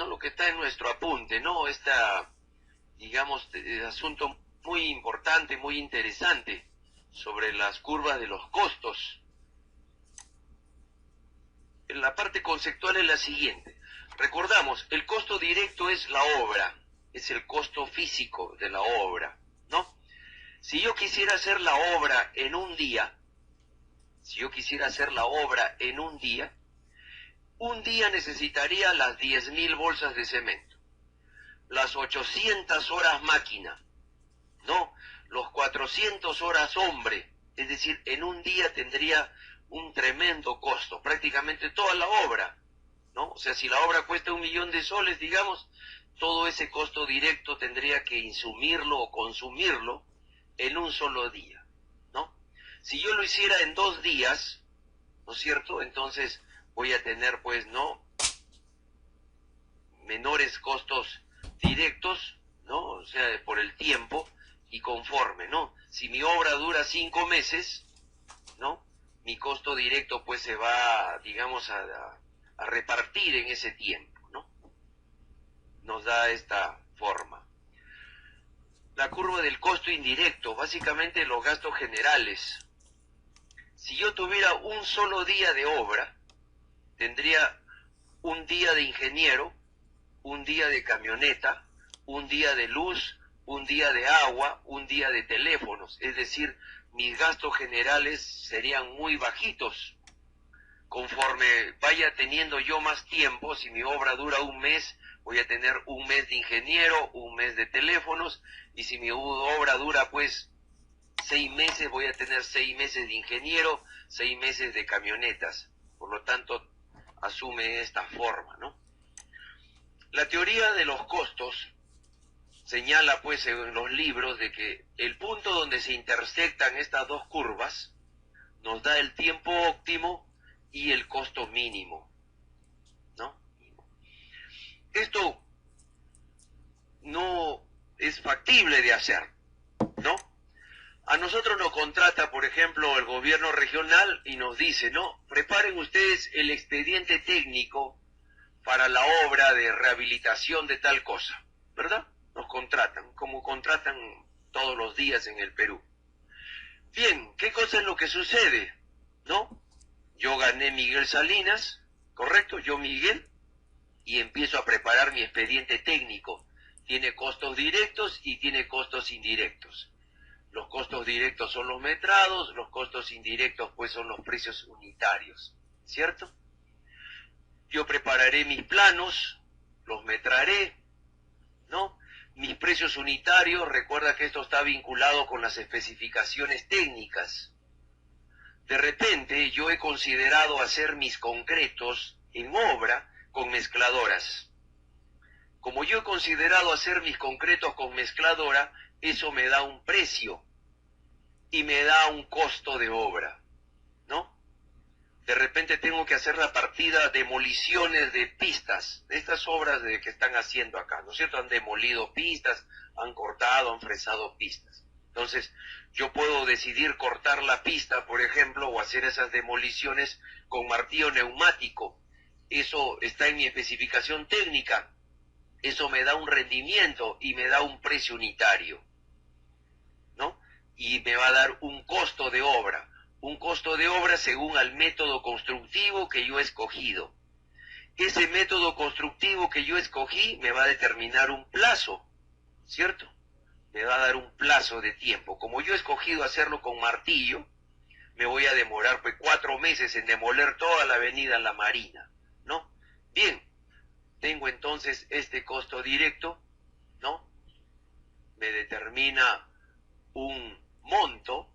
¿no? Lo que está en nuestro apunte, ¿no? Digamos, asunto muy importante, muy interesante sobre las curvas de los costos. La parte conceptual es la siguiente. Recordamos, el costo directo es la obra, es el costo físico de la obra, ¿no? Si yo quisiera hacer la obra en un día, un día necesitaría las 10.000 bolsas de cemento, las 800 horas máquina, ¿no? Los 400 horas hombre, es decir, en un día tendría un tremendo costo, prácticamente toda la obra, ¿no? O sea, si la obra cuesta 1.000.000 de soles, digamos, todo ese costo directo tendría que insumirlo o consumirlo en un solo día, ¿no? Si yo lo hiciera en 2 días, ¿no es cierto? Entonces voy a tener, pues, ¿no?, menores costos directos, ¿no? O sea, por el tiempo y conforme, ¿no? Si mi obra dura 5 meses, ¿no?, mi costo directo, pues, se va, digamos, a repartir en ese tiempo, ¿no? Nos da esta forma. La curva del costo indirecto, básicamente los gastos generales. Si yo tuviera un solo día de obra, tendría un día de ingeniero, un día de camioneta, un día de luz, un día de agua, un día de teléfonos. Es decir, mis gastos generales serían muy bajitos. Conforme vaya teniendo yo más tiempo, si mi obra dura un mes, voy a tener un mes de ingeniero, un mes de teléfonos, y si mi obra dura, pues, 6 meses, voy a tener 6 meses de ingeniero, 6 meses de camionetas. Por lo tanto, asume esta forma, ¿no? La teoría de los costos señala, pues, en los libros de que el punto donde se intersectan estas dos curvas nos da el tiempo óptimo y el costo mínimo, ¿no? Esto no es factible de hacer, ¿no? A nosotros nos contrata, por ejemplo, el gobierno regional y nos dice, no, preparen ustedes el expediente técnico para la obra de rehabilitación de tal cosa, ¿verdad? Nos contratan, como contratan todos los días en el Perú. Bien, ¿qué cosa es lo que sucede? ¿No? Yo gané Miguel Salinas, ¿correcto? Yo Miguel, y empiezo a preparar mi expediente técnico. Tiene costos directos y tiene costos indirectos. Los costos directos son los metrados, los costos indirectos, pues, son los precios unitarios, ¿cierto? Yo prepararé mis planos, los metraré, ¿no? Mis precios unitarios, recuerda que esto está vinculado con las especificaciones técnicas. De repente yo he considerado hacer mis concretos en obra con mezcladoras. Como yo he considerado hacer mis concretos con mezcladora, eso me da un precio y me da un costo de obra, ¿no? De repente tengo que hacer la partida demoliciones de pistas, de estas obras que están haciendo acá, ¿no es cierto? Han demolido pistas, han cortado, han fresado pistas. Entonces, yo puedo decidir cortar la pista, por ejemplo, o hacer esas demoliciones con martillo neumático. Eso está en mi especificación técnica. Eso me da un rendimiento y me da un precio unitario, ¿no? Y me va a dar un costo de obra. Un costo de obra según al método constructivo que yo he escogido. Ese método constructivo que yo escogí me va a determinar un plazo, ¿cierto? Me va a dar un plazo de tiempo. Como yo he escogido hacerlo con martillo, me voy a demorar, pues, 4 meses en demoler toda la avenida La Marina, ¿no? Bien, tengo entonces este costo directo, ¿no? Me determina un monto,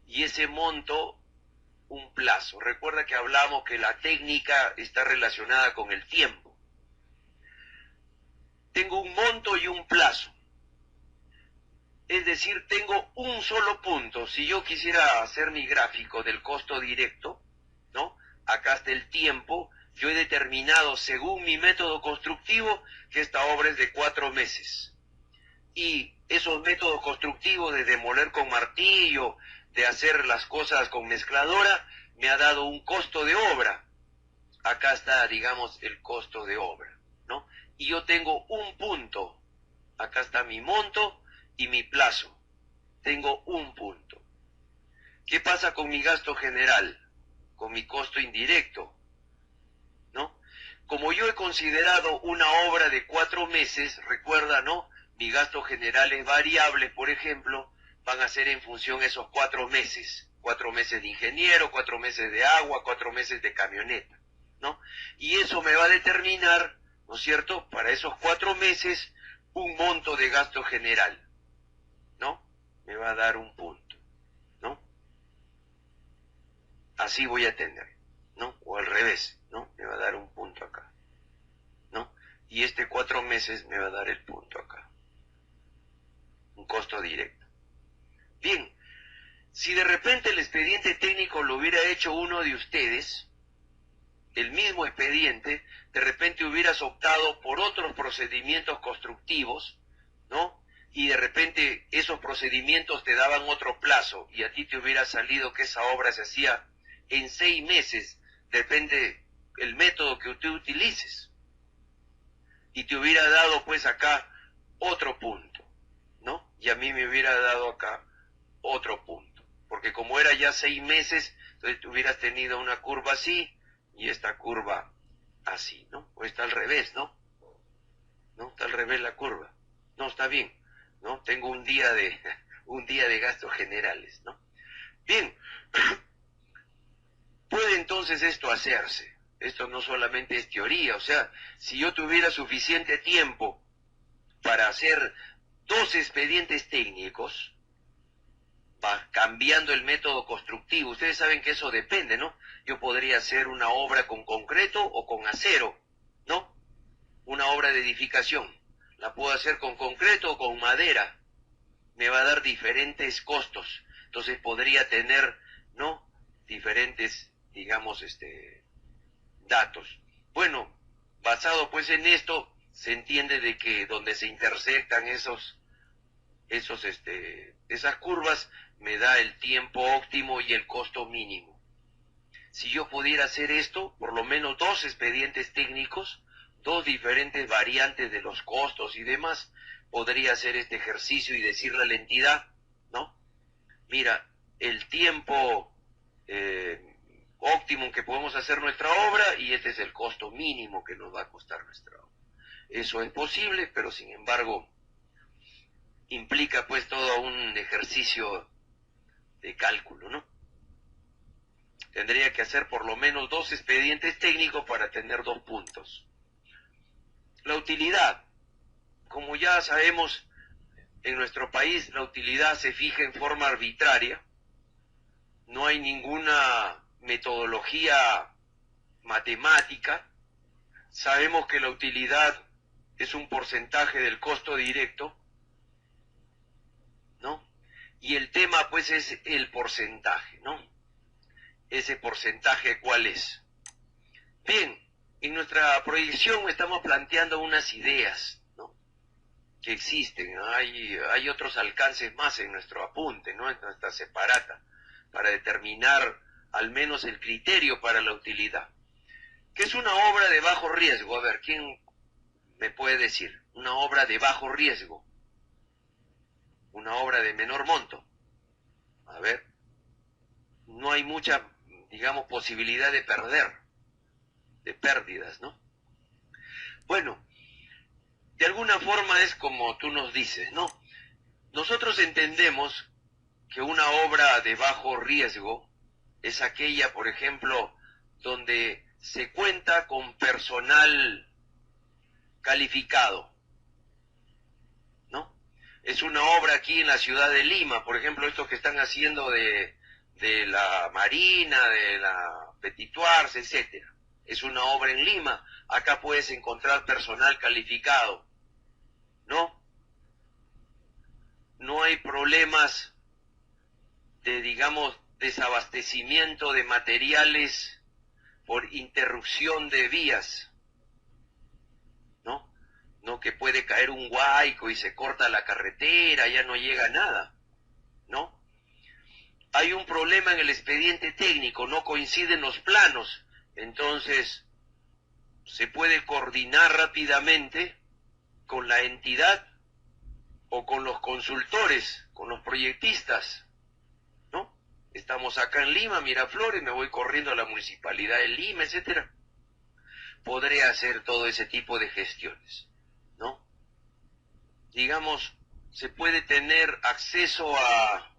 y ese monto, un plazo. Recuerda que hablamos que la técnica está relacionada con el tiempo. Tengo un monto y un plazo. Es decir, tengo un solo punto. Si yo quisiera hacer mi gráfico del costo directo, ¿no? Acá está el tiempo. Yo he determinado, según mi método constructivo, que esta obra es de 4 meses. Y esos métodos constructivos de demoler con martillo, de hacer las cosas con mezcladora, me ha dado un costo de obra. Acá está, digamos, el costo de obra, ¿no? y yo tengo un punto. Acá está mi monto y mi plazo. Tengo un punto. ¿Qué pasa con mi gasto general? Con mi costo indirecto, ¿no? Como yo he considerado una obra de 4 meses, recuerda, ¿no? Mi gasto general es variable, por ejemplo, van a ser en función de esos 4 meses. 4 meses de ingeniero, 4 meses de agua, 4 meses de camioneta, ¿no? Y eso me va a determinar, ¿no es cierto?, para esos 4 meses, un monto de gasto general, ¿no? Me va a dar un punto, ¿no? Así voy a tener, ¿no? O al revés, ¿no? Me va a dar un punto acá, ¿no? Y este 4 meses me va a dar el punto acá. Un costo directo. Bien, si de repente el expediente técnico lo hubiera hecho uno de ustedes, el mismo expediente, de repente hubieras optado por otros procedimientos constructivos, ¿no? Y de repente esos procedimientos te daban otro plazo y a ti te hubiera salido que esa obra se hacía en 6 meses, depende el método que tú utilices. Y te hubiera dado pues acá otro punto, ¿no? Y a mí me hubiera dado acá otro punto. Porque como era ya 6 meses, entonces hubieras tenido una curva así y esta curva así, ¿no? O está al revés, ¿no? ¿No? Está al revés la curva. No, está bien, ¿no? Tengo un día de gastos generales, ¿no? Bien, puede entonces esto hacerse. Esto no solamente es teoría, o sea, si yo tuviera suficiente tiempo para hacer 2 expedientes técnicos, va cambiando el método constructivo. Ustedes saben que eso depende, ¿no? Yo podría hacer una obra con concreto o con acero, ¿no? Una obra de edificación. La puedo hacer con concreto o con madera. Me va a dar diferentes costos. Entonces podría tener, ¿no? Diferentes, digamos, datos. Bueno, basado pues en esto, se entiende de que donde se intersectan esas curvas, me da el tiempo óptimo y el costo mínimo. Si yo pudiera hacer esto, por lo menos 2 expedientes técnicos, 2 diferentes variantes de los costos y demás, podría hacer este ejercicio y decirle a la entidad, ¿no? Mira, el tiempo óptimo que podemos hacer nuestra obra y este es el costo mínimo que nos va a costar nuestra obra. Eso es posible, pero sin embargo implica pues todo un ejercicio de cálculo, ¿no? Tendría que hacer por lo menos 2 expedientes técnicos para tener 2 puntos. La utilidad. Como ya sabemos, en nuestro país la utilidad se fija en forma arbitraria. No hay ninguna metodología matemática. Sabemos que la utilidad es un porcentaje del costo directo, ¿no? Y el tema pues es el porcentaje, ¿no? Ese porcentaje, ¿cuál es? Bien, en nuestra proyección estamos planteando unas ideas, ¿no?, que existen, ¿no? Hay otros alcances más en nuestro apunte, ¿no?, en nuestra separata, para determinar al menos el criterio para la utilidad. ¿Qué es una obra de bajo riesgo? A ver, ¿quién me puede decir? Una obra de bajo riesgo. Una obra de menor monto. A ver, no hay mucha, digamos, posibilidad de pérdidas, ¿no? Bueno, de alguna forma es como tú nos dices, ¿no? Nosotros entendemos que una obra de bajo riesgo es aquella, por ejemplo, donde se cuenta con personal calificado, ¿no? Es una obra aquí en la ciudad de Lima, por ejemplo, estos que están haciendo de la Marina, de la Petituars, etcétera. Es una obra en Lima. Acá puedes encontrar personal calificado, ¿no? No hay problemas de, digamos, desabastecimiento de materiales por interrupción de vías, ¿no? No que puede caer un huaico y se corta la carretera, ya no llega nada, ¿no? Hay un problema en el expediente técnico, no coinciden los planos, entonces se puede coordinar rápidamente con la entidad o con los consultores, con los proyectistas, ¿no? Estamos acá en Lima, Miraflores, me voy corriendo a la Municipalidad de Lima, etcétera. Podré hacer todo ese tipo de gestiones, ¿no? Digamos, se puede tener acceso a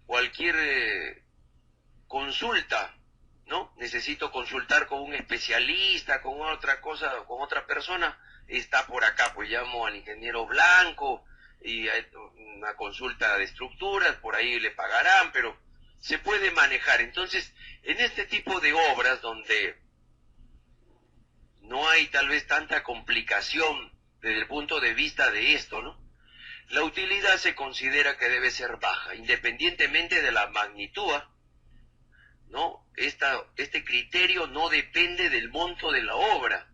cualquier consulta, ¿no? Necesito consultar con un especialista, con otra cosa, con otra persona, está por acá, pues llamo al ingeniero Blanco y hay una consulta de estructuras, por ahí le pagarán, pero se puede manejar. Entonces, en este tipo de obras donde no hay tal vez tanta complicación desde el punto de vista de esto, ¿no? La utilidad se considera que debe ser baja, independientemente de la magnitud, ¿no? Este criterio no depende del monto de la obra.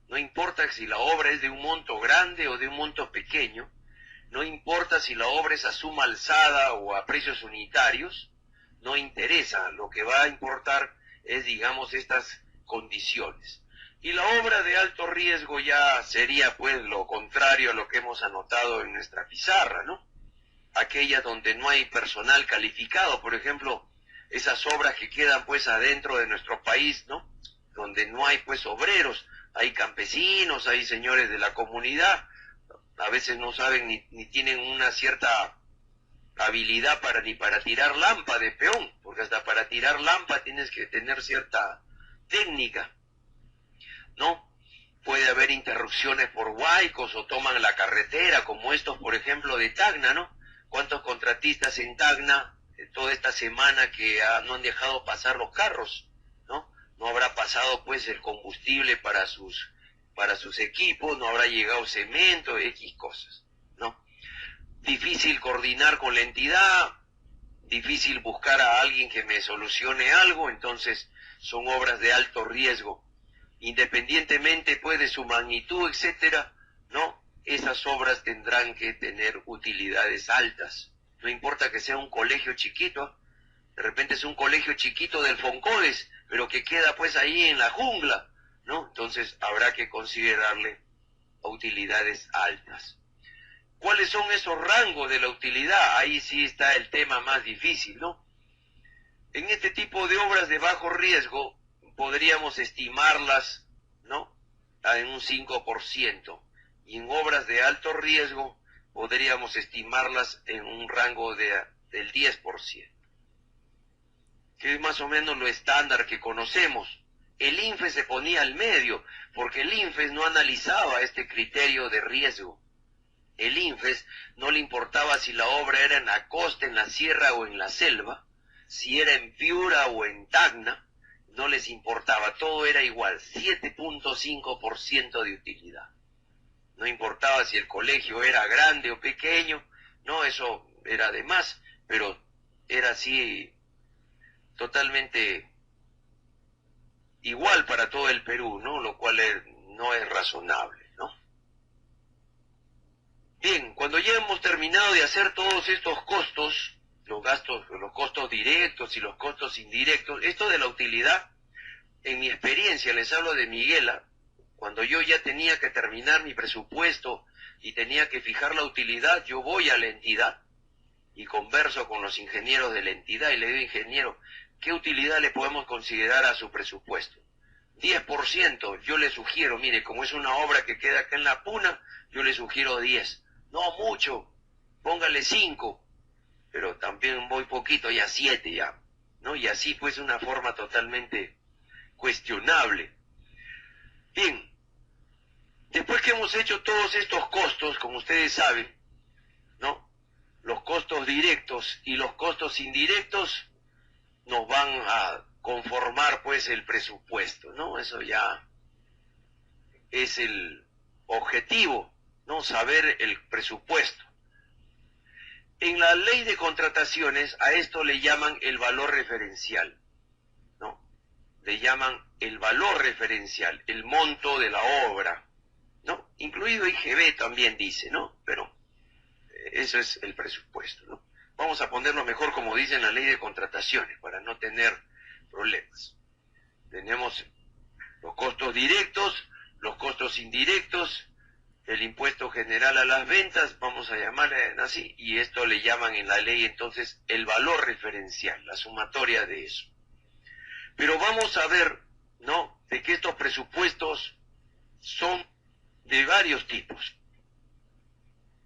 No importa si la obra es de un monto grande o de un monto pequeño, no importa si la obra es a suma alzada o a precios unitarios, no interesa. Lo que va a importar es, digamos, estas condiciones. Y la obra de alto riesgo ya sería, pues, lo contrario a lo que hemos anotado en nuestra pizarra, ¿no? Aquella donde no hay personal calificado, por ejemplo, esas obras que quedan, pues, adentro de nuestro país, ¿no? Donde no hay, pues, obreros, hay campesinos, hay señores de la comunidad, a veces no saben ni tienen una cierta habilidad ni para tirar lampa de peón, porque hasta para tirar lampa tienes que tener cierta técnica, ¿no? Puede haber interrupciones por huaicos o toman la carretera, como estos, por ejemplo, de Tacna, ¿no? ¿Cuántos contratistas en Tacna toda esta semana que no han dejado pasar los carros, ¿no? No habrá pasado, pues, el combustible para sus equipos, no habrá llegado cemento, X cosas, ¿no? Difícil coordinar con la entidad, difícil buscar a alguien que me solucione algo, entonces son obras de alto riesgo. Independientemente, pues, de su magnitud, etcétera, ¿no? Esas obras tendrán que tener utilidades altas. No importa que sea un colegio chiquito, de repente es un colegio chiquito del Foncodes, pero que queda, pues, ahí en la jungla, ¿no? Entonces habrá que considerarle a utilidades altas. ¿Cuáles son esos rangos de la utilidad? Ahí sí está el tema más difícil, ¿no? En este tipo de obras de bajo riesgo podríamos estimarlas, ¿no?, en un 5%, y en obras de alto riesgo podríamos estimarlas en un rango del 10%, que es más o menos lo estándar que conocemos. El INFES se ponía al medio, porque el INFES no analizaba este criterio de riesgo. El INFES no le importaba si la obra era en la costa, en la sierra o en la selva, si era en Piura o en Tacna, no les importaba, todo era igual, 7.5% de utilidad. No importaba si el colegio era grande o pequeño, no, eso era de más, pero era así totalmente igual para todo el Perú, ¿no? Lo cual no es razonable, ¿no? Bien, cuando ya hemos terminado de hacer todos estos costos, los costos directos y los costos indirectos, esto de la utilidad, en mi experiencia, les hablo de Miguela, cuando yo ya tenía que terminar mi presupuesto y tenía que fijar la utilidad, yo voy a la entidad y converso con los ingenieros de la entidad y le digo: ingeniero, ¿qué utilidad le podemos considerar a su presupuesto? 10%, yo le sugiero, mire, como es una obra que queda acá en La Puna, yo le sugiero 10. No mucho, póngale 5, pero también voy poquito, ya 7 ya, ¿no? Y así, pues, una forma totalmente cuestionable. Bien, después que hemos hecho todos estos costos, como ustedes saben, ¿no?, los costos directos y los costos indirectos nos van a conformar, pues, el presupuesto, ¿no? Eso ya es el objetivo, ¿no?, saber el presupuesto. En la ley de contrataciones a esto le llaman el valor referencial, ¿no? Le llaman el valor referencial, el monto de la obra, ¿no? Incluido IGB también dice, ¿no? Pero eso es el presupuesto, ¿no? Vamos a ponerlo mejor como dice en la ley de contrataciones para no tener problemas. Tenemos Los costos directos, los costos indirectos, el impuesto general a las ventas, vamos a llamarle así, y esto le llaman en la ley entonces el valor referencial, la sumatoria de eso. Pero vamos a ver, ¿no?, de que estos presupuestos son de varios tipos.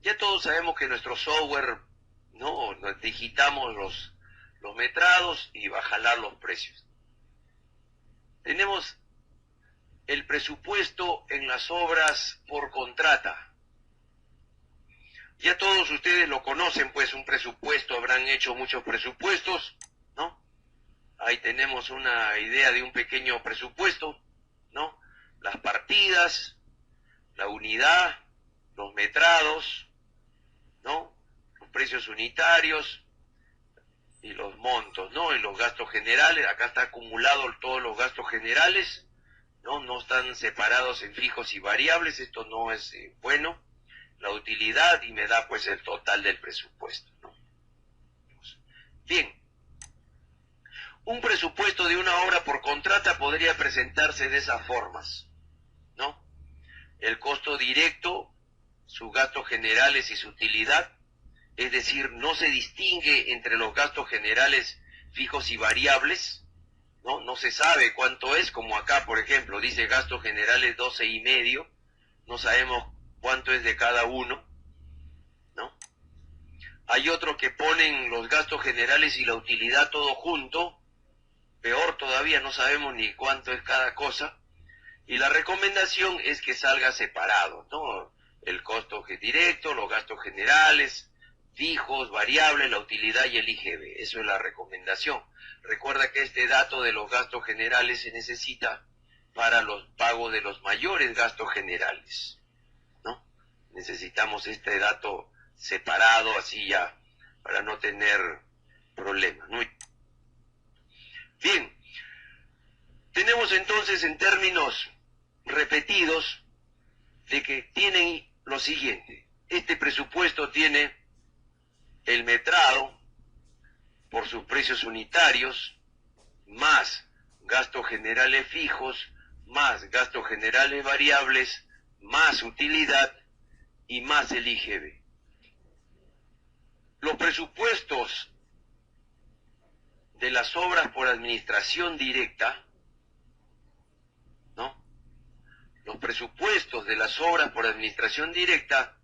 Ya todos sabemos que nuestro software, ¿no?, nos digitamos los metrados y va a jalar los precios. Tenemos el presupuesto en las obras por contrata. Ya todos ustedes lo conocen, pues un presupuesto, habrán hecho muchos presupuestos, ¿no? Ahí tenemos una idea de un pequeño presupuesto, ¿no? Las partidas, la unidad, los metrados, ¿no? Los precios unitarios y los montos, ¿no? Y los gastos generales, acá está acumulado todos los gastos generales, no están separados en fijos y variables, esto no es bueno, la utilidad, y me da pues el total del presupuesto, ¿no? Bien, un presupuesto de una obra por contrata podría presentarse de esas formas, ¿no? El costo directo, sus gastos generales y su utilidad, es decir, no se distingue entre los gastos generales fijos y variables, no se sabe cuánto es, como acá, por ejemplo, dice gastos generales 12,5, no sabemos cuánto es de cada uno, ¿no? Hay otros que ponen los gastos generales y la utilidad todo junto, peor todavía, no sabemos ni cuánto es cada cosa, y la recomendación es que salga separado, ¿no? El costo directo, los gastos generales, fijos, variables, la utilidad y el IGB, eso es la recomendación. Recuerda que este dato de los gastos generales se necesita para los pagos de los mayores gastos generales, ¿no? Necesitamos este dato separado, así ya, para no tener problemas. Muy bien. Tenemos entonces en términos repetidos de que tienen lo siguiente. Este presupuesto tiene el metrado por sus precios unitarios, más gastos generales fijos, más gastos generales variables, más utilidad y más el IGB. Los presupuestos de las obras por administración directa, ¿no? Los presupuestos de las obras por administración directa,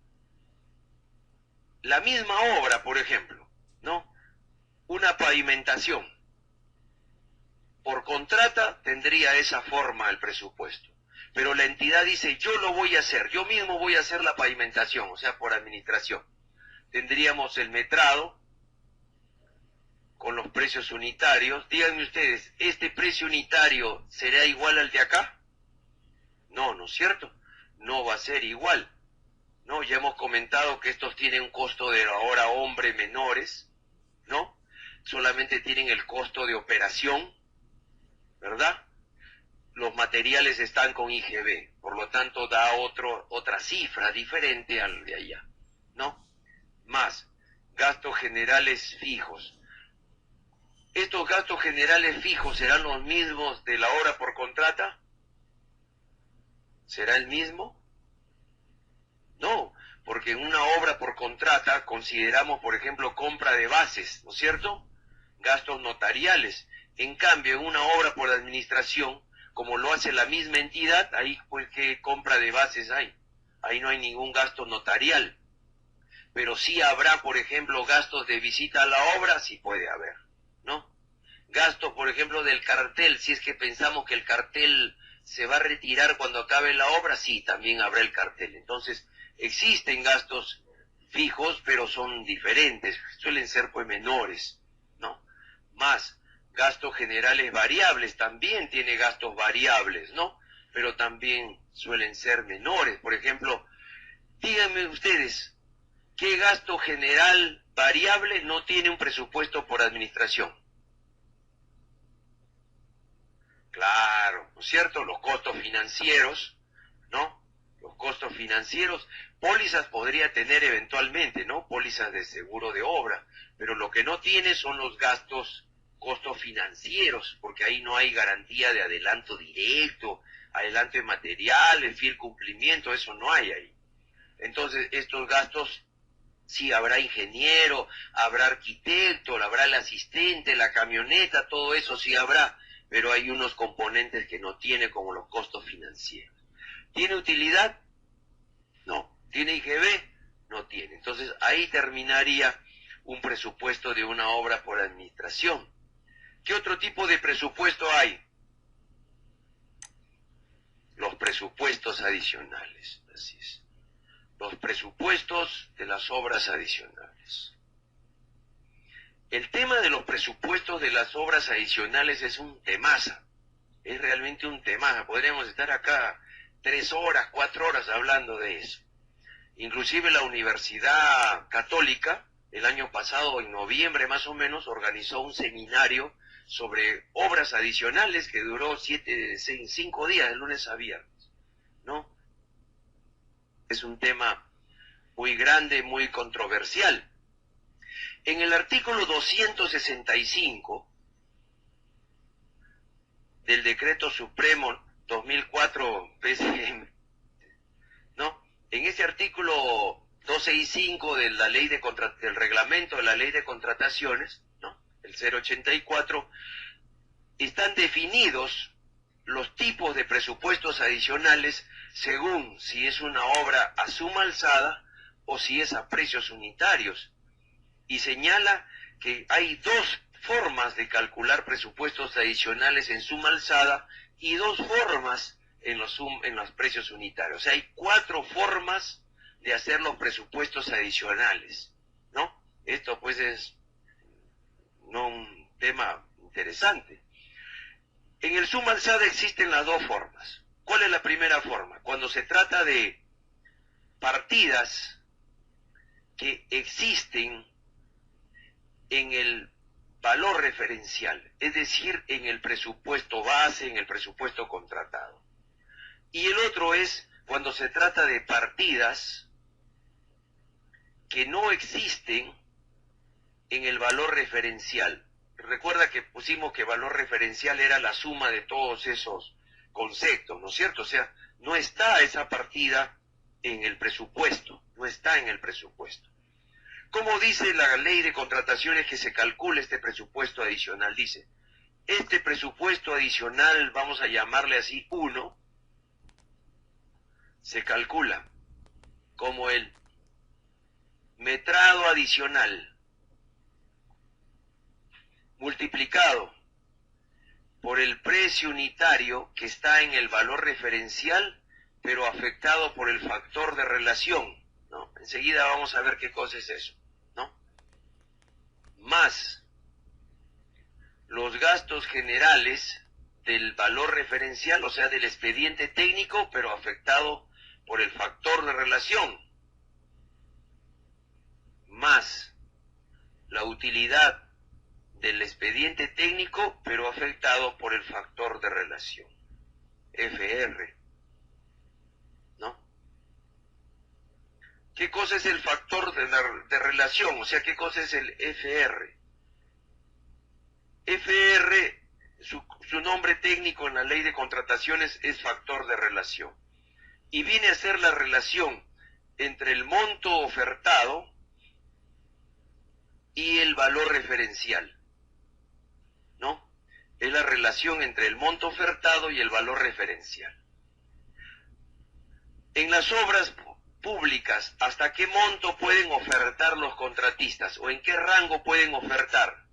la misma obra, por ejemplo, ¿no? Una pavimentación por contrata tendría esa forma el presupuesto, pero la entidad dice, yo lo voy a hacer, yo mismo voy a hacer la pavimentación, o sea, por administración. Tendríamos el metrado con los precios unitarios. Díganme ustedes, ¿este precio unitario será igual al de acá? No, ¿no es cierto? No va a ser igual, ¿no? Ya hemos comentado que estos tienen un costo de hora hombre menores, ¿no? Solamente tienen el costo de operación, ¿verdad? Los materiales están con IGB, por lo tanto da otra cifra diferente al de allá, ¿no? Más gastos generales fijos. ¿Estos gastos generales fijos serán los mismos de la obra por contrata? ¿Será el mismo? No, porque en una obra por contrata consideramos, por ejemplo, compra de bases, ¿no es cierto? Gastos notariales. En cambio, en una obra por administración, como lo hace la misma entidad, ahí pues qué compra de bases hay. Ahí no hay ningún gasto notarial. Pero sí habrá, por ejemplo, gastos de visita a la obra, sí puede haber, ¿no? Gastos, por ejemplo, del cartel, si es que pensamos que el cartel se va a retirar cuando acabe la obra, sí, también habrá el cartel. Entonces, existen gastos fijos, pero son diferentes, suelen ser pues menores, ¿no? Más gastos generales variables, también tiene gastos variables, ¿no? Pero también suelen ser menores. Por ejemplo, díganme ustedes, ¿qué gasto general variable no tiene un presupuesto por administración? Claro, ¿no es cierto? Los costos financieros, ¿no? Los costos financieros, pólizas podría tener eventualmente, ¿no? Pólizas de seguro de obra, pero lo que no tiene son los costos financieros, porque ahí no hay garantía de adelanto directo, adelanto de material, el fiel cumplimiento, eso no hay ahí. Entonces, estos gastos, sí, habrá ingeniero, habrá arquitecto, habrá el asistente, la camioneta, todo eso sí habrá, pero hay unos componentes que no tiene, como los costos financieros. ¿Tiene utilidad? No. ¿Tiene IGB? No tiene. Entonces, ahí terminaría un presupuesto de una obra por administración. ¿Qué otro tipo de presupuesto hay? Los presupuestos adicionales. Así es. Los presupuestos de las obras adicionales. El tema de los presupuestos de las obras adicionales es un temaza. Es realmente un temaza. Podríamos estar acá 3 horas, 4 horas hablando de eso. Inclusive la Universidad Católica, el año pasado, en noviembre más o menos, organizó un seminario sobre obras adicionales que duró 5 días, de lunes a viernes, ¿no? Es un tema muy grande, muy controversial. En el artículo 265 del Decreto Supremo 2004 PCM, ¿no? En ese artículo 265 de la ley de del reglamento de la ley de contrataciones, ¿no? El 084, están definidos los tipos de presupuestos adicionales según si es una obra a suma alzada o si es a precios unitarios. Y señala que hay 2 formas de calcular presupuestos adicionales en suma alzada y 2 formas en los precios unitarios. O sea, hay 4 formas de hacer los presupuestos adicionales, ¿no? Esto pues es un tema interesante. En el suma alzada existen las 2 formas. ¿Cuál es la primera forma? Cuando se trata de partidas que existen en el valor referencial, es decir, en el presupuesto base, en el presupuesto contratado. Y el otro es cuando se trata de partidas que no existen en el valor referencial. Recuerda que pusimos que valor referencial era la suma de todos esos conceptos, ¿no es cierto? O sea, no está esa partida en el presupuesto, no está en el presupuesto. ¿Cómo dice la ley de contrataciones que se calcula este presupuesto adicional? Dice, este presupuesto adicional, vamos a llamarle así 1, se calcula como el metrado adicional multiplicado por el precio unitario que está en el valor referencial, pero afectado por el factor de relación, ¿no? Enseguida vamos a ver qué cosa es eso, ¿no? Más los gastos generales del valor referencial, o sea, del expediente técnico, pero afectado por el factor de relación, más la utilidad del expediente técnico, pero afectado por el factor de relación, FR, ¿no? ¿Qué cosa es el factor de relación? O sea, ¿qué cosa es el FR? FR, su nombre técnico en la ley de contrataciones es factor de relación. Y viene a ser la relación entre el monto ofertado y el valor referencial, ¿no? Es la relación entre el monto ofertado y el valor referencial. En las obras públicas, ¿hasta qué monto pueden ofertar los contratistas? ¿O en qué rango pueden ofertar?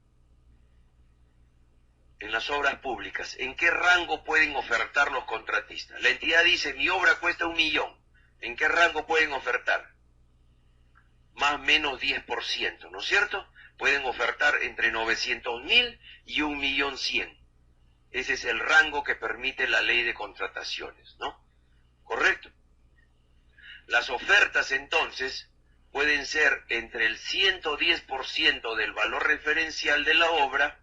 En las obras públicas, ¿en qué rango pueden ofertar los contratistas? La entidad dice, mi obra cuesta 1 millón. ¿En qué rango pueden ofertar? Más o menos 10%, ¿no es cierto? Pueden ofertar entre 900.000 y 1.100.000. Ese es el rango que permite la ley de contrataciones, ¿no? ¿Correcto? Las ofertas, entonces, pueden ser entre el 110% del valor referencial de la obra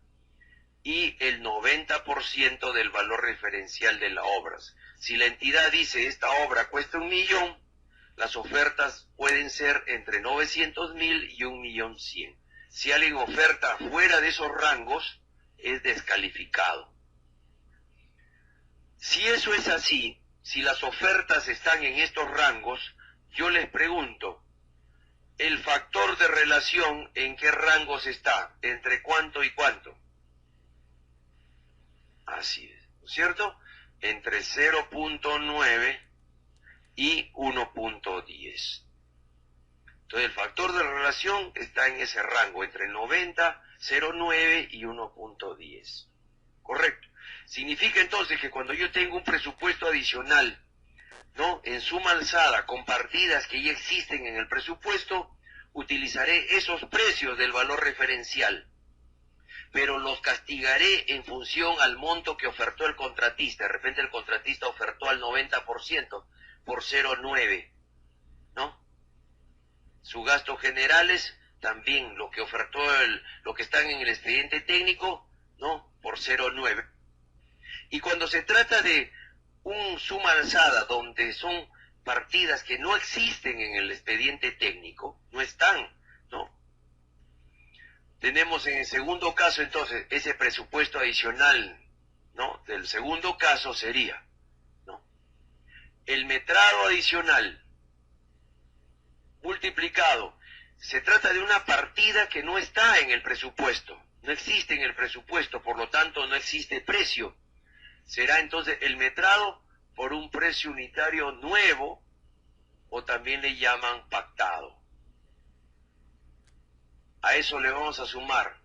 y el 90% del valor referencial de la obra. Si la entidad dice, esta obra cuesta 1 millón, las ofertas pueden ser entre 900.000 y 1.100.000. Si alguien oferta fuera de esos rangos, es descalificado. Si eso es así, si las ofertas están en estos rangos, yo les pregunto, ¿el factor de relación en qué rangos está? ¿Entre cuánto y cuánto? Así es, ¿no es cierto? Entre 0.9 y 1.10. Entonces el factor de relación está en ese rango, entre 90, 0.9 y 1.10. Correcto. Significa entonces que cuando yo tengo un presupuesto adicional, ¿no?, en suma alzada con partidas que ya existen en el presupuesto, utilizaré esos precios del valor referencial, pero los castigaré en función al monto que ofertó el contratista. De repente el contratista ofertó al 90% por 0.9, ¿no? Sus gastos generales también, lo que ofertó lo que están en el expediente técnico, ¿no?, por 0.9. Y cuando se trata de un suma alzada donde son partidas que no existen en el expediente técnico, no están, ¿no? Tenemos en el segundo caso entonces ese presupuesto adicional, ¿no?, del segundo caso sería, ¿no?, el metrado adicional multiplicado. Se trata de una partida que no está en el presupuesto, no existe en el presupuesto, por lo tanto no existe precio. Será entonces el metrado por un precio unitario nuevo, o también le llaman pactado. A eso le vamos a sumar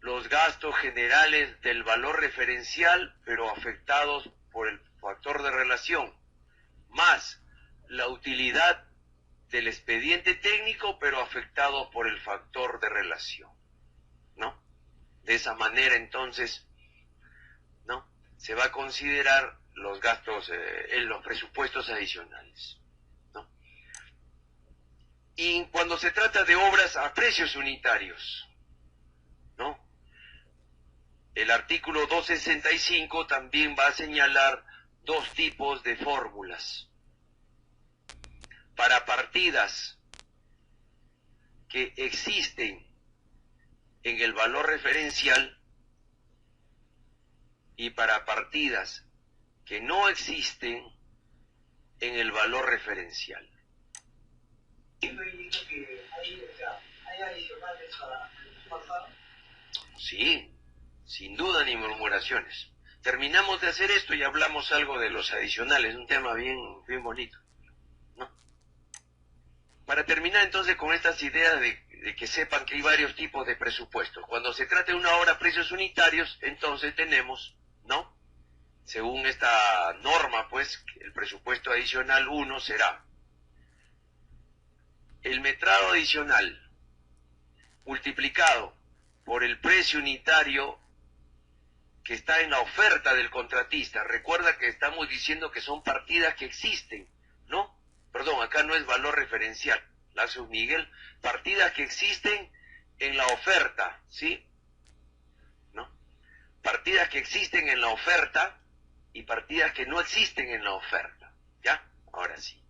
los gastos generales del valor referencial, pero afectados por el factor de relación, más la utilidad del expediente técnico, pero afectados por el factor de relación, ¿no? De esa manera, entonces, ¿no?, se va a considerar los gastos en los presupuestos adicionales, ¿no? Y cuando se trata de obras a precios unitarios, ¿no?, el artículo 265 también va a señalar dos tipos de fórmulas. Para partidas que existen en el valor referencial y para partidas que no existen en el valor referencial. Sí, sin duda ni murmuraciones. Terminamos de hacer esto y hablamos algo de los adicionales, un tema bien bonito, ¿no? Para terminar entonces con estas ideas de que sepan que hay varios tipos de presupuestos. Cuando se trata de una obra a precios unitarios, entonces tenemos, ¿no?, según esta norma, pues, el presupuesto adicional 1 será el metrado adicional multiplicado por el precio unitario que está en la oferta del contratista. Recuerda que estamos diciendo que son partidas que existen, ¿no? Perdón, acá no es valor referencial, Lazo Miguel, partidas que existen en la oferta, ¿sí? ¿No? Partidas que existen en la oferta y partidas que no existen en la oferta, ¿ya? Ahora sí.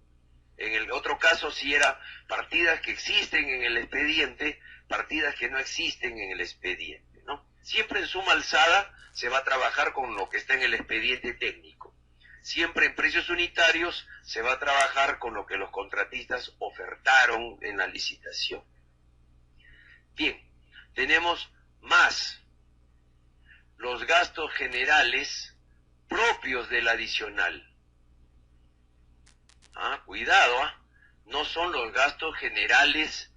En el otro caso sí era partidas que existen en el expediente, partidas que no existen en el expediente, ¿no? Siempre en suma alzada se va a trabajar con lo que está en el expediente técnico. Siempre en precios unitarios se va a trabajar con lo que los contratistas ofertaron en la licitación. Bien, tenemos más los gastos generales propios del adicional. Cuidado, no son los gastos generales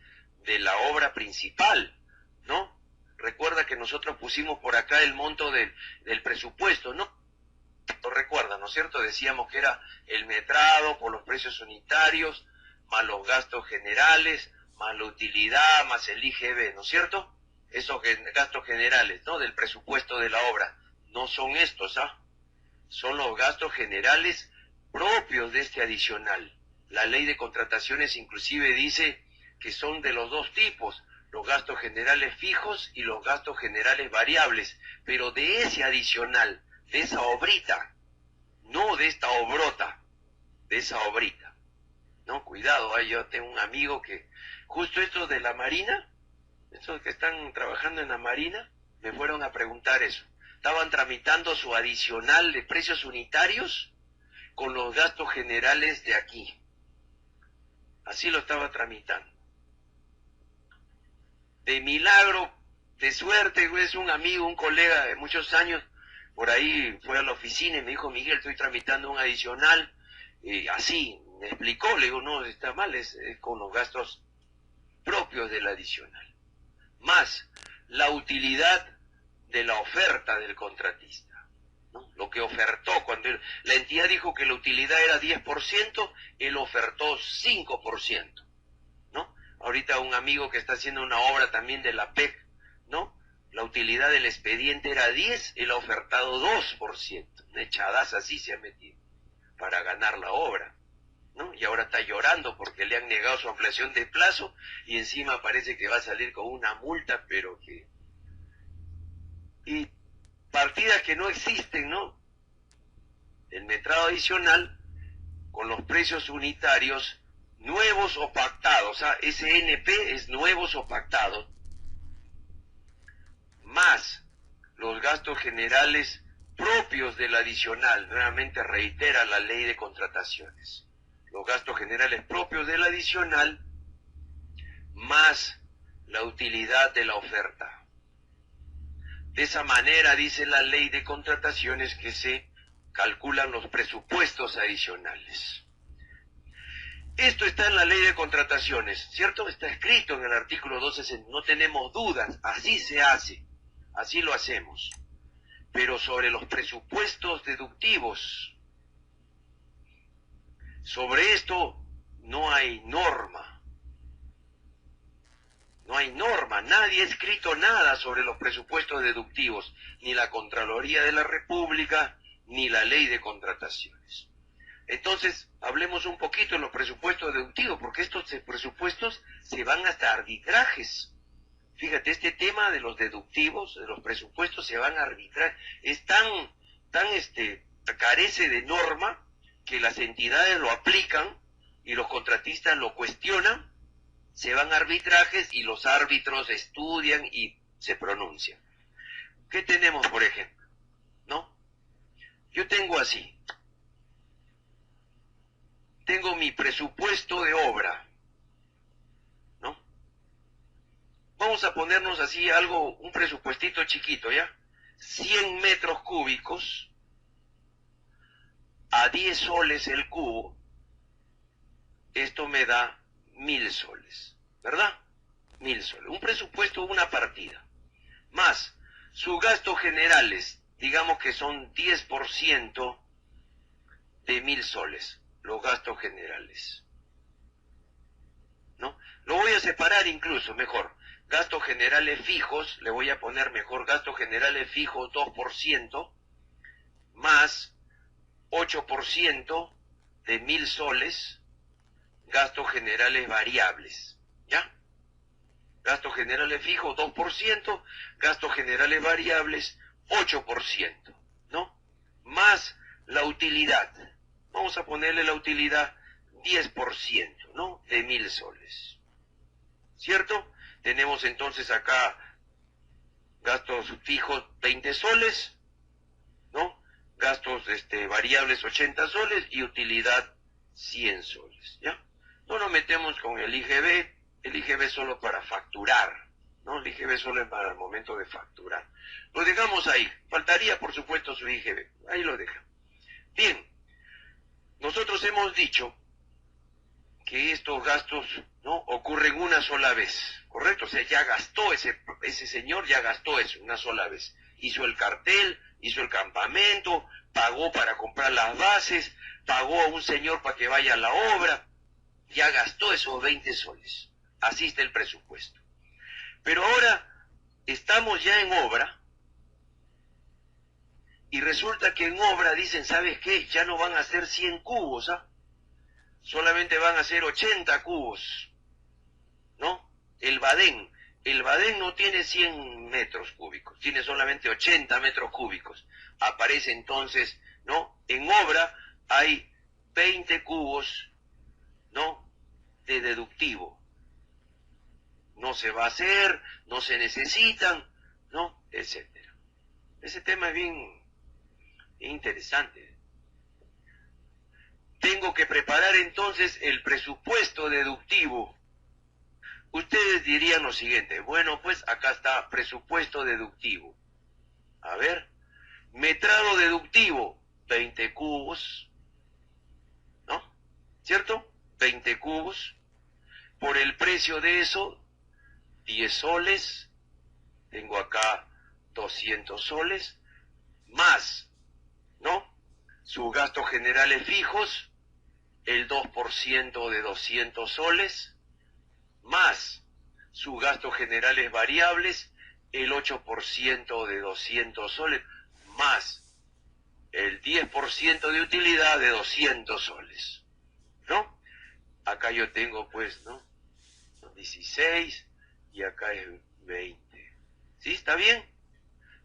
de la obra principal, ¿no? Recuerda que nosotros pusimos por acá el monto del presupuesto, ¿no? Lo recuerdan, ¿no es cierto? Decíamos que era el metrado por los precios unitarios, más los gastos generales, más la utilidad, más el IGB, ¿no es cierto? Esos gastos generales, ¿no?, del presupuesto de la obra. No son estos, son los gastos generales propios de este adicional. La ley de contrataciones inclusive dice que son de los dos tipos, los gastos generales fijos y los gastos generales variables, pero de ese adicional, de esa obrita, no de esta obrota, de esa obrita. No, cuidado, yo tengo un amigo que, justo estos de la Marina, estos que están trabajando en la Marina, me fueron a preguntar eso. estaban tramitando su adicional de precios unitarios con los gastos generales de aquí. Así lo estaba tramitando. De milagro, de suerte, es un amigo, un colega de muchos años, por ahí fue a la oficina y me dijo, Miguel, estoy tramitando un adicional, así, me explicó, le digo, no, está mal, es con los gastos propios del adicional, más la utilidad de la oferta del contratista, ¿no? Lo que ofertó, cuando la entidad dijo que la utilidad era 10%, él ofertó 5%, ¿no? Ahorita un amigo que está haciendo una obra también de la PEC, ¿no? La utilidad del expediente era 10, él ha ofertado 2%, una echadaza así se ha metido para ganar la obra, ¿no? Y ahora está llorando porque le han negado su ampliación de plazo y encima parece que va a salir con una multa, pero que... Y partidas que no existen, ¿no? El metrado adicional con los precios unitarios nuevos o pactados, SNP es nuevos o pactados, más los gastos generales propios del adicional, nuevamente reitera la ley de contrataciones, los gastos generales propios del adicional, más la utilidad de la oferta. De esa manera dice la ley de contrataciones que se calculan los presupuestos adicionales. Esto está en la ley de contrataciones, ¿cierto? Está escrito en el artículo 12, no tenemos dudas, así se hace, así lo hacemos. Pero sobre los presupuestos deductivos, sobre esto no hay norma. No hay norma, nadie ha escrito nada sobre los presupuestos deductivos, ni la Contraloría de la República, ni la Ley de Contrataciones. Entonces, hablemos un poquito de los presupuestos deductivos, porque estos presupuestos se van hasta arbitrajes. Fíjate, este tema de los deductivos, de los presupuestos, se van a arbitrar. Es tan carece de norma que las entidades lo aplican y los contratistas lo cuestionan, se van a arbitrajes y los árbitros estudian y se pronuncian. ¿Qué tenemos, por ejemplo? ¿No? Yo tengo así. Tengo mi presupuesto de obra, ¿no? Vamos a ponernos así algo, un presupuestito chiquito, ¿ya? 100 metros cúbicos a 10 soles el cubo, esto me da 1000 soles, ¿verdad? 1000 soles. Un presupuesto, una partida. Más sus gastos generales, digamos que son 10% de 1000 soles, los gastos generales, ¿no? Lo voy a separar incluso, mejor. Gastos generales fijos, le voy a poner mejor gastos generales fijos 2%, más 8% de 1000 soles, gastos generales variables, ¿ya? Gastos generales fijos 2%, gastos generales variables 8%, ¿no? Más la utilidad, vamos a ponerle la utilidad 10%, ¿no? De 1000 soles, ¿cierto? Tenemos entonces acá gastos fijos 20 soles, ¿no? Gastos variables 80 soles y utilidad 100 soles, ¿ya? No nos metemos con el IGB solo para facturar, ¿no? El IGB solo es para el momento de facturar. Lo dejamos ahí, faltaría por supuesto su IGB, ahí lo deja. Bien, nosotros hemos dicho que estos gastos, ¿no?, ocurren una sola vez, ¿correcto? O sea, ya gastó ese señor, ya gastó eso una sola vez. Hizo el cartel, hizo el campamento, pagó para comprar las bases, pagó a un señor para que vaya a la obra, ya gastó esos 20 soles. Así está el presupuesto. Pero ahora estamos ya en obra y resulta que en obra dicen, ¿sabes qué? Ya no van a ser 100 cubos, ¿ah? Solamente van a ser 80 cubos, ¿no? El Badén no tiene 100 metros cúbicos, tiene solamente 80 metros cúbicos. Aparece entonces, ¿no? En obra hay 20 cubos, ¿no?, de deductivo. No se va a hacer, no se necesitan, ¿no?, etcétera. Ese tema es bien interesante. Tengo que preparar entonces el presupuesto deductivo. Ustedes dirían lo siguiente, bueno, pues acá está presupuesto deductivo. A ver, metrado deductivo, 20 cubos, ¿no? ¿Cierto? 20 cubos. Por el precio de eso, 10 soles. Tengo acá 200 soles. Más, ¿no? Sus gastos generales fijos, el 2% de 200 soles. Más sus gastos generales variables, el 8% de 200 soles, más el 10% de utilidad de 200 soles, ¿no? Acá yo tengo pues, ¿no? 16 y acá es 20. ¿Sí? ¿Está bien?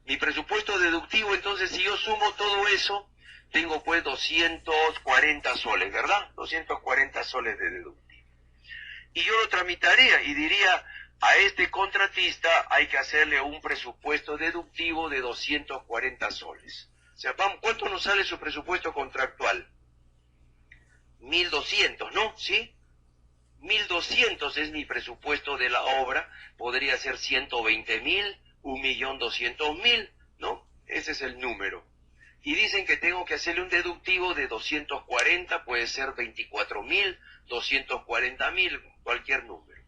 Mi presupuesto deductivo, entonces, si yo sumo todo eso, tengo pues 240 soles, ¿verdad? 240 soles de deductivo. Y yo lo tramitaría y diría, a este contratista hay que hacerle un presupuesto deductivo de 240 soles. O sea, ¿cuánto nos sale su presupuesto contractual? 1.200, ¿no? ¿Sí? 1.200 es mi presupuesto de la obra, podría ser 120.000, 1.200.000, ¿no? Ese es el número. Y dicen que tengo que hacerle un deductivo de 240, puede ser 24.000, 240.000, cualquier número.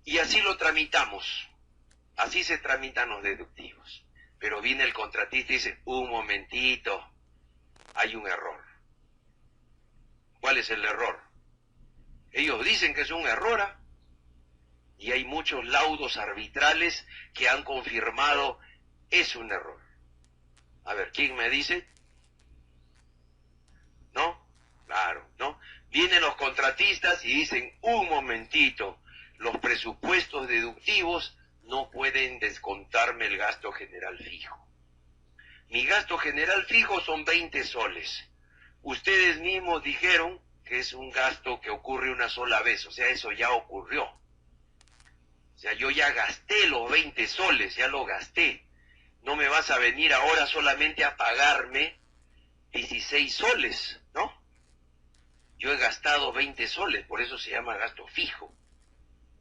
Y así lo tramitamos. Así se tramitan los deductivos. Pero viene el contratista y dice, un momentito, hay un error. ¿Cuál es el error? Ellos dicen que es un error, ¿ah? Y hay muchos laudos arbitrales que han confirmado es un error. A ver, ¿quién me dice? ¿No? Claro, ¿no? Vienen los contratistas y dicen, un momentito, los presupuestos deductivos no pueden descontarme el gasto general fijo. Mi gasto general fijo son 20 soles. Ustedes mismos dijeron que es un gasto que ocurre una sola vez, o sea, eso ya ocurrió. O sea, yo ya gasté los 20 soles, ya lo gasté. No me vas a venir ahora solamente a pagarme 16 soles, ¿no? Yo he gastado 20 soles, por eso se llama gasto fijo.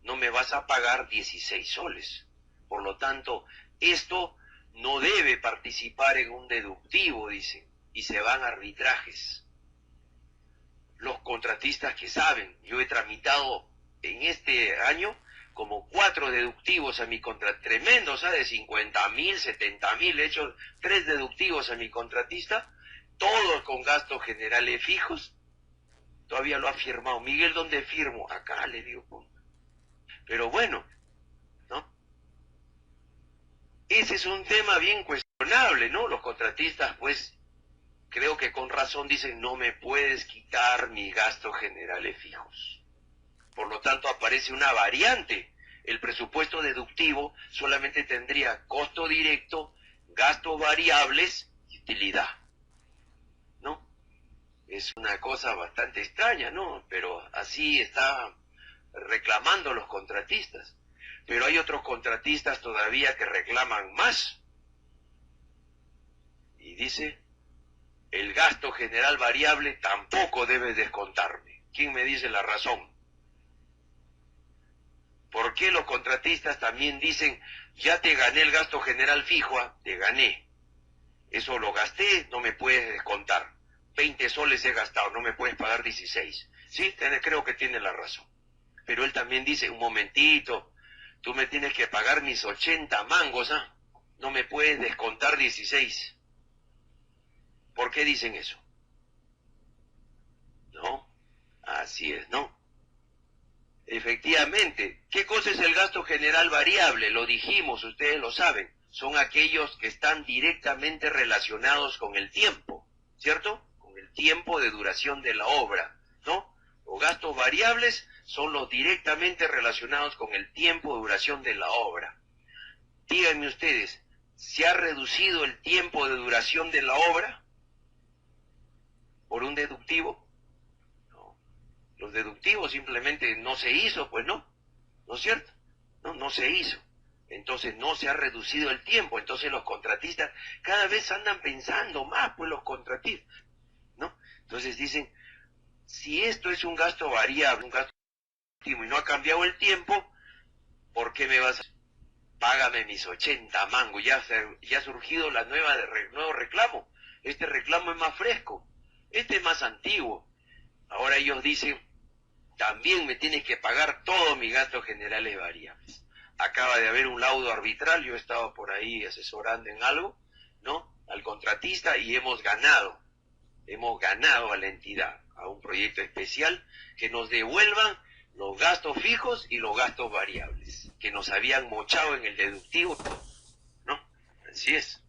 No me vas a pagar 16 soles. Por lo tanto, esto no debe participar en un deductivo, dicen, y se van a arbitrajes. Los contratistas que saben, yo he tramitado en este año como 4 deductivos a mi contratista, tremendos, ¿sabes? De 50.000, 70.000, he hecho 3 deductivos a mi contratista, todos con gastos generales fijos. Todavía lo ha firmado. Miguel, ¿dónde firmo? Acá, le digo. Pero bueno, ¿no? Ese es un tema bien cuestionable, ¿no? Los contratistas, pues, creo que con razón dicen, no me puedes quitar mis gastos generales fijos. Por lo tanto, aparece una variante. El presupuesto deductivo solamente tendría costo directo, gastos variables y utilidad, ¿no? Es una cosa bastante extraña, ¿no? Pero así está reclamando los contratistas. Pero hay otros contratistas todavía que reclaman más. Y dice, el gasto general variable tampoco debe descontarme. ¿Quién me dice la razón? ¿Por qué los contratistas también dicen, ya te gané el gasto general fijo, te gané? Eso lo gasté, no me puedes descontar. 20 soles he gastado, no me puedes pagar 16. Sí, creo que tiene la razón. Pero él también dice, un momentito, tú me tienes que pagar mis 80 mangos, ¿ah? No me puedes descontar 16. ¿Por qué dicen eso? ¿No? Así es, ¿no? Efectivamente, ¿qué cosa es el gasto general variable? Lo dijimos, ustedes lo saben. Son aquellos que están directamente relacionados con el tiempo, ¿cierto? Con el tiempo de duración de la obra, ¿no? Los gastos variables son los directamente relacionados con el tiempo de duración de la obra. Díganme ustedes, ¿se ha reducido el tiempo de duración de la obra por un deductivo? No. Los deductivos simplemente no se hizo, pues no. ¿No es cierto? No se hizo. entonces no se ha reducido el tiempo, entonces los contratistas cada vez andan pensando más, pues los contratistas, ¿no? Entonces dicen, si esto es un gasto variable, un gasto continuo y no ha cambiado el tiempo, ¿por qué me vas a... Págame mis 80 mangos, ya ha surgido la nuevo reclamo, este reclamo es más fresco, este es más antiguo. Ahora ellos dicen, también me tienes que pagar todos mis gastos generales variables. Acaba de haber un laudo arbitral, yo he estado por ahí asesorando en algo, ¿no? Al contratista y hemos ganado a la entidad, a un proyecto especial, que nos devuelvan los gastos fijos y los gastos variables, que nos habían mochado en el deductivo, ¿no? Así es.